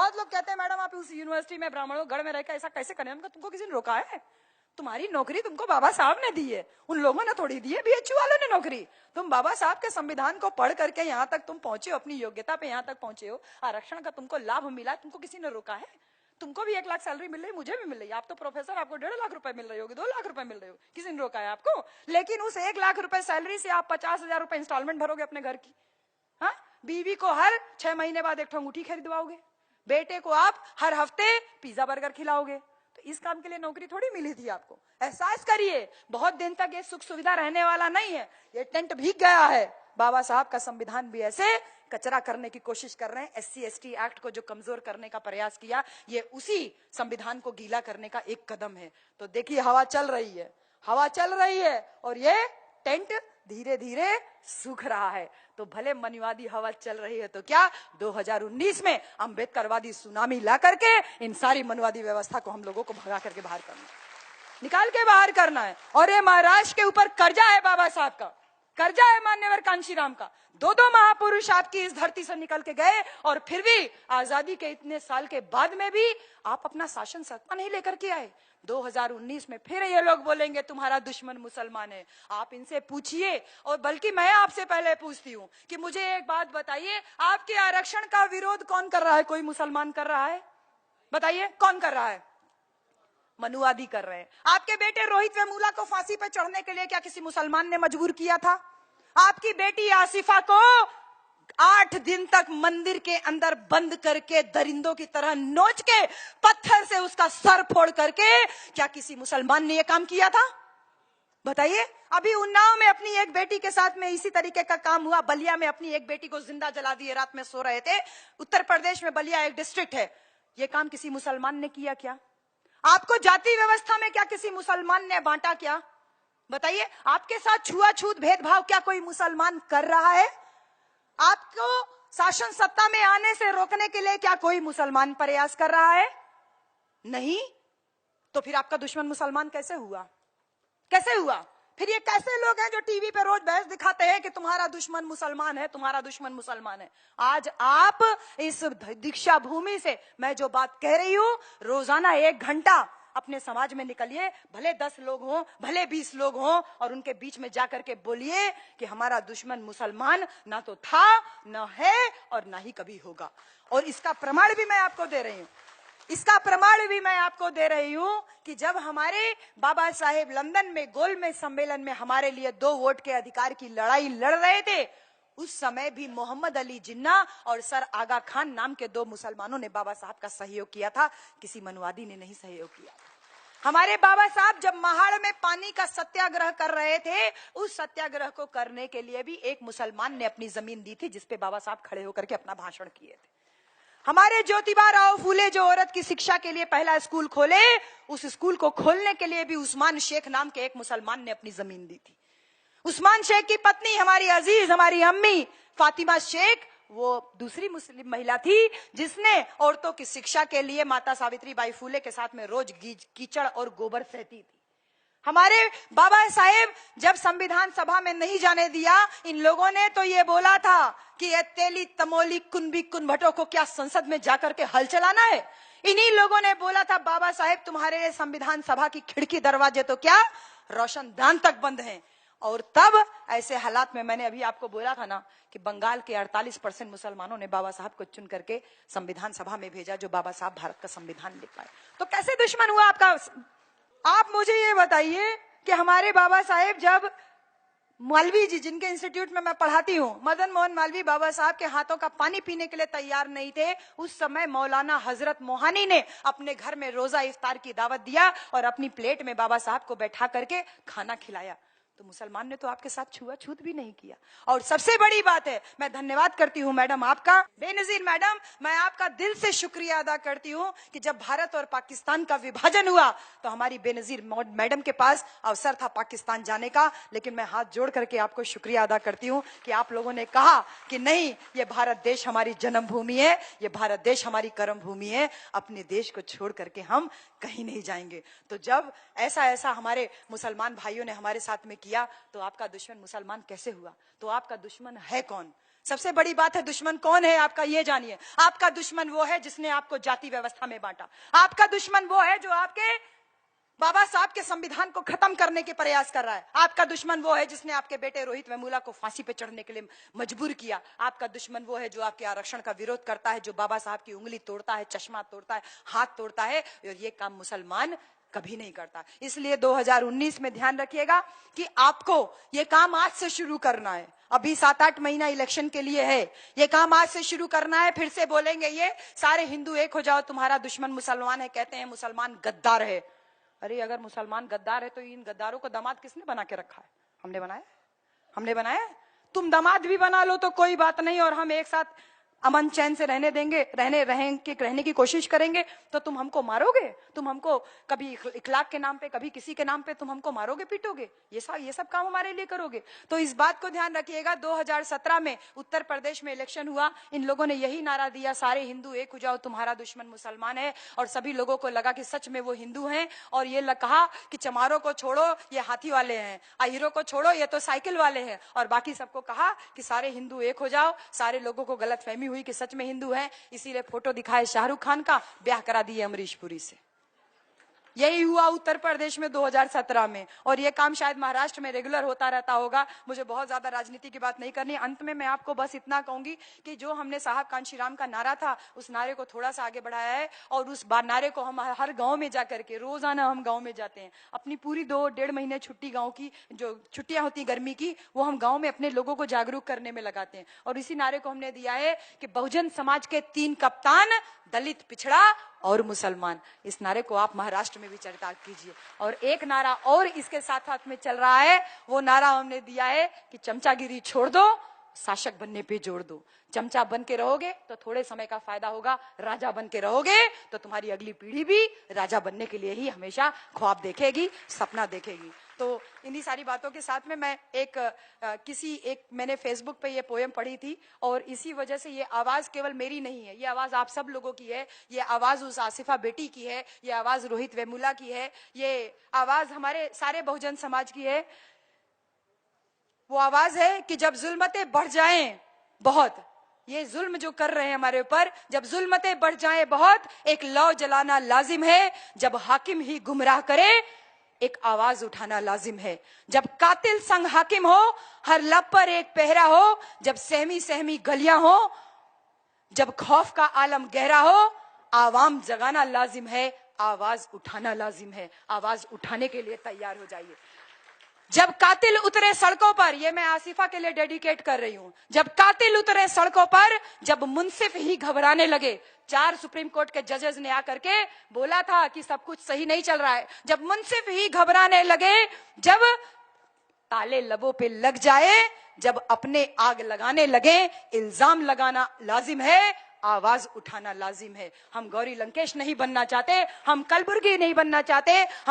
बहुत लोग कहते हैं मैडम आप उस यूनिवर्सिटी में ब्राह्मणों गढ़ में रहकर ऐसा कैसे करें? उनका तुमको किसी ने रोका है? तुम्हारी नौकरी तुमको बाबा साहब ने दी है, उन लोगों ने थोड़ी दी है, बीएचयू वालों ने नौकरी। तुम बाबा साहब के संविधान को पढ़ करके यहाँ तक तुम पहुंचे हो, अपनी योग्यता पे यहाँ तक पहुंचे हो, आरक्षण का तुमको लाभ मिला, तुमको किसी ने रोका है? तुमको भी 1 लाख सैलरी मिल रही, मुझे भी मिल रही है, आप तो प्रोफेसर, आपको 1.5 लाख रुपए मिल रहे होगे, 2 लाख रुपए मिल रहे हो, किसी ने रोका है आपको? लेकिन उस 1 लाख रुपए सैलरी से आप 50,000 रुपए इंस्टॉलमेंट भरोगे अपने घर की। हाँ, बीवी को हर 6 महीने बाद एक अंगूठी खरीदवाओगे, बेटे को आप हर हफ्ते पिज्जा बर्गर खिलाओगे। तो इस काम के लिए नौकरी थोड़ी मिली थी आपको। एहसास करिए, बहुत दिन तक ये सुख सुविधा रहने वाला नहीं है, ये टेंट भीग गया है। बाबा साहब का संविधान भी ऐसे कचरा करने की कोशिश कर रहे हैं। SC ST एक्ट को जो कमजोर करने का प्रयास किया, ये उसी संविधान को गीला करने का एक कदम है। तो देखिए, हवा चल रही है, हवा चल रही है, और ये टेंट धीरे धीरे सूख रहा है। तो भले मनुवादी हवा चल रही है, तो क्या 2019 में अंबेडकरवादी सुनामी ला करके इन सारी मनुवादी व्यवस्था को हम लोगों को भगा करके बाहर करना है, निकाल के बाहर करना है। और ये महाराष्ट्र के ऊपर कर्जा है, बाबा साहब का कर्जा है, मान्यवर कांशीराम का। 2 महापुरुष आपकी इस धरती से निकल के गए, और फिर भी आजादी के इतने साल के बाद में भी आप अपना शासन सत्ता नहीं लेकर के आए। 2019 में फिर ये लोग बोलेंगे तुम्हारा दुश्मन मुसलमान है। आप इनसे पूछिए, और बल्कि मैं आपसे पहले पूछती हूँ कि मुझे एक बात बताइए, आपके आरक्षण का विरोध कौन कर रहा है? कोई मुसलमान कर रहा है? बताइए, कौन कर रहा है? मनुवादी कर रहे हैं। आपके बेटे रोहित वेमुला को फांसी पर चढ़ने के लिए क्या किसी मुसलमान ने मजबूर किया था? आपकी बेटी आसिफा को 8 दिन तक मंदिर के अंदर बंद करके दरिंदों की तरह नोच के पत्थर से उसका सर फोड़ करके क्या किसी मुसलमान ने यह काम किया था? बताइए। अभी उन्नाव में अपनी एक बेटी के साथ में इसी तरीके का काम हुआ। बलिया में अपनी एक बेटी को जिंदा जला दिए, रात में सो रहे थे। उत्तर प्रदेश में बलिया एक डिस्ट्रिक्ट है। यह काम किसी मुसलमान ने किया क्या? आपको जाति व्यवस्था में क्या किसी मुसलमान ने बांटा क्या? बताइए। आपके साथ छुआछूत भेदभाव क्या कोई मुसलमान कर रहा है? आपको शासन सत्ता में आने से रोकने के लिए क्या कोई मुसलमान प्रयास कर रहा है? नहीं। तो फिर आपका दुश्मन मुसलमान कैसे हुआ? कैसे हुआ? फिर ये कैसे लोग हैं जो टीवी पे रोज बहस दिखाते हैं कि तुम्हारा दुश्मन मुसलमान है, तुम्हारा दुश्मन मुसलमान है? आज आप इस दीक्षा भूमि से मैं जो बात कह रही हूं, रोजाना 1 घंटा अपने समाज में निकलिए, भले 10 लोग हों, भले 20 लोग हों, और उनके बीच में जाकर के बोलिए कि हमारा दुश्मन मुसलमान ना तो था, ना है, और ना ही कभी होगा। और इसका प्रमाण भी मैं आपको दे रही हूं, इसका प्रमाण भी मैं आपको दे रही हूं कि जब हमारे बाबा साहेब लंदन में गोलमेज सम्मेलन में हमारे लिए 2 वोट के अधिकार की लड़ाई लड़ रहे थे, उस समय भी मोहम्मद अली जिन्ना और सर आगा खान नाम के 2 मुसलमानों ने बाबा साहब का सहयोग किया था, किसी मनुवादी ने नहीं सहयोग किया। हमारे बाबा साहब जब महाड़ में पानी का सत्याग्रह कर रहे थे, उस सत्याग्रह को करने के लिए भी एक मुसलमान ने अपनी जमीन दी थी, जिसपे बाबा साहब खड़े होकर के अपना भाषण किए थे। हमारे ज्योतिबा राव फूले जो औरत की शिक्षा के लिए पहला स्कूल खोले, उस स्कूल को खोलने के लिए भी उस्मान शेख नाम के एक मुसलमान ने अपनी जमीन दी थी। उस्मान शेख की पत्नी हमारी अजीज, हमारी अम्मी फातिमा शेख, वो दूसरी मुस्लिम महिला थी जिसने औरतों की शिक्षा के लिए माता सावित्रीबाई फूले के साथ में रोज कीचड़ और गोबर सहती थी। हमारे बाबा साहेब जब संविधान सभा में नहीं जाने दिया, इन लोगों ने तो ये बोला था कि ये तेली तमोली कुनबी कुनभटों को क्या संसद में जाकर के हल चलाना है? इन्हीं लोगों ने बोला था, बाबा साहेब तुम्हारे संविधान सभा की खिड़की दरवाजे तो क्या रोशनदान तक बंद हैं। और तब ऐसे हालात में मैंने अभी आपको बोला था ना कि बंगाल के 48% मुसलमानों ने बाबा साहब को चुन करके संविधान सभा में भेजा, जो बाबा साहब भारत का संविधान लिख पाए। तो कैसे दुश्मन हुआ आपका? आप मुझे ये बताइए कि हमारे बाबा साहेब जब मालवीय जी, जिनके इंस्टीट्यूट में मैं पढ़ाती हूँ, मदन मोहन मालवीय बाबा साहब के हाथों का पानी पीने के लिए तैयार नहीं थे, उस समय मौलाना हजरत मोहानी ने अपने घर में रोजा इफ्तार की दावत दिया और अपनी प्लेट में बाबा साहब को बैठा करके खाना खिलाया। तो मुसलमान ने तो आपके साथ छुआछूत भी नहीं किया। और सबसे बड़ी बात है, मैं धन्यवाद करती हूँ मैडम आपका, बेनजीर मैडम, मैं आपका दिल से शुक्रिया अदा करती हूँ कि जब भारत और पाकिस्तान का विभाजन हुआ तो हमारी बेनजीर मैडम के पास अवसर था पाकिस्तान जाने का, लेकिन मैं हाथ जोड़ करके आपको शुक्रिया अदा करती हूँ कि आप लोगों ने कहा कि नहीं, ये भारत देश हमारी जन्मभूमि है, ये भारत देश हमारी कर्म भूमि है, अपने देश को छोड़ करके हम कहीं नहीं जाएंगे। तो जब ऐसा हमारे मुसलमान भाइयों ने हमारे साथ में किया, तो आपका दुश्मन मुसलमान कैसे हुआ? तो आपका दुश्मन है कौन? सबसे बड़ी बात है, दुश्मन कौन है आपका ये जानिए। आपका दुश्मन वो है जिसने आपको जाति व्यवस्था में बांटा। आपका दुश्मन वो है जो आपके बाबा साहब के संविधान को खत्म करने के प्रयास कर रहा है। आपका दुश्मन वो है जिसने आपके बेटे रोहित वेमुला को फांसी पे चढ़ने के लिए मजबूर किया। आपका दुश्मन वो है जो आपके आरक्षण का विरोध करता है, जो बाबा साहब की उंगली तोड़ता है, चश्मा तोड़ता है, हाथ तोड़ता है, और ये काम मुसलमान कभी नहीं करता। इसलिए 2019 में ध्यान रखिएगा कि आपको ये काम आज से शुरू करना है। अभी 7-8 महीना इलेक्शन के लिए है, ये काम आज से शुरू करना है। फिर से बोलेंगे ये सारे हिंदू एक हो जाओ, तुम्हारा दुश्मन मुसलमान है, कहते हैं मुसलमान गद्दार है। अरे अगर मुसलमान गद्दार है तो इन गद्दारों को दामाद किसने बना के रखा है? हमने बनाया? हमने बनाया? तुम दामाद भी बना लो तो कोई बात नहीं, और हम एक साथ अमन चैन से रहने देंगे, रहने की कोशिश करेंगे, तो तुम हमको मारोगे? तुम हमको कभी इखलाक के नाम पे, कभी किसी के नाम पे तुम हमको मारोगे, पीटोगे? ये सब काम हमारे लिए करोगे? तो इस बात को ध्यान रखिएगा। 2017 में उत्तर प्रदेश में इलेक्शन हुआ, इन लोगों ने यही नारा दिया, सारे हिंदू एक हो जाओ, तुम्हारा दुश्मन मुसलमान है। और सभी लोगों को लगा कि सच में वो हिंदू हैं, और ये कहा कि चमारों को छोड़ो, ये हाथी वाले हैं, अहिरों को छोड़ो, ये तो साइकिल वाले हैं, और बाकी सबको कहा कि सारे हिंदू एक हो जाओ। सारे लोगों को गलतफहमी हुई कि सच में हिंदू है, इसीलिए फोटो दिखाए शाहरुख खान का, ब्याह करा दिए अमरीश पुरी से। यही हुआ उत्तर प्रदेश में 2017 में, और ये काम शायद महाराष्ट्र में रेगुलर होता रहता होगा। मुझे बहुत ज्यादा राजनीति की बात नहीं करनी। अंत में मैं आपको बस इतना कहूंगी कि जो हमने साहब कांशी राम का नारा था, उस नारे को थोड़ा सा आगे बढ़ाया है, और उस नारे को हम हर गांव में जाकर के, रोजाना हम गांव में जाते हैं, अपनी पूरी 2-1.5 महीने छुट्टी, गाँव की जो छुट्टियां होती गर्मी की, वो हम गाँव में अपने लोगों को जागरूक करने में लगाते हैं। और इसी नारे को हमने दिया है कि बहुजन समाज के 3 कप्तान, दलित, पिछड़ा और मुसलमान। इस नारे को आप महाराष्ट्र में भी चरितार्थ कीजिए। और एक नारा और इसके साथ साथ में चल रहा है, वो नारा हमने दिया है कि चमचागिरी छोड़ दो, शासक बनने पे जोड़ दो। चमचा बन के रहोगे तो थोड़े समय का फायदा होगा, राजा बन के रहोगे तो तुम्हारी अगली पीढ़ी भी राजा बनने के लिए ही हमेशा ख्वाब देखेगी, सपना देखेगी। तो इन्हीं सारी बातों के साथ में मैं मैंने फेसबुक पे ये पोएम पढ़ी थी, और इसी वजह से ये आवाज केवल मेरी नहीं है, ये आवाज आप सब लोगों की है, ये आवाज उस आसिफा बेटी की है, ये आवाज रोहित वेमुला की है, ये आवाज हमारे सारे बहुजन समाज की है। वो आवाज है कि जब जुल्मतें बढ़ जाएं बहुत, ये जुल्म जो कर रहे हैं हमारे ऊपर, जब जुल्मतें बढ़ जाएं बहुत, एक लौ जलाना लाजिम है। जब हाकिम ही गुमराह करे, एक आवाज उठाना लाजिम है। जब कातिल संग हाकिम हो, हर लब पर एक पहरा हो, जब सहमी सहमी गलियां हो, जब खौफ का आलम गहरा हो, आवाम जगाना लाजिम है, आवाज उठाना लाजिम है। आवाज उठाने के लिए तैयार हो जाइए। जब कातिल उतरे सड़कों पर, ये मैं आसिफा के लिए डेडिकेट कर रही हूं, जब कातिल उतरे सड़कों पर, जब मुंसिफ ही घबराने लगे, 4 सुप्रीम कोर्ट के जजेस ने आकर के बोला था कि सब कुछ सही नहीं चल रहा है, जब मुंसिफ ही घबराने लगे, जब ताले लबों पे लग जाए, जब अपने आग लगाने लगे, इल्जाम लगाना लाजिम है, आवाज उठाना लाजिम है। हम गौरी लंकेश नहीं बनना चाहते, हम कलबुर्गी नहीं बनना चाहते, हम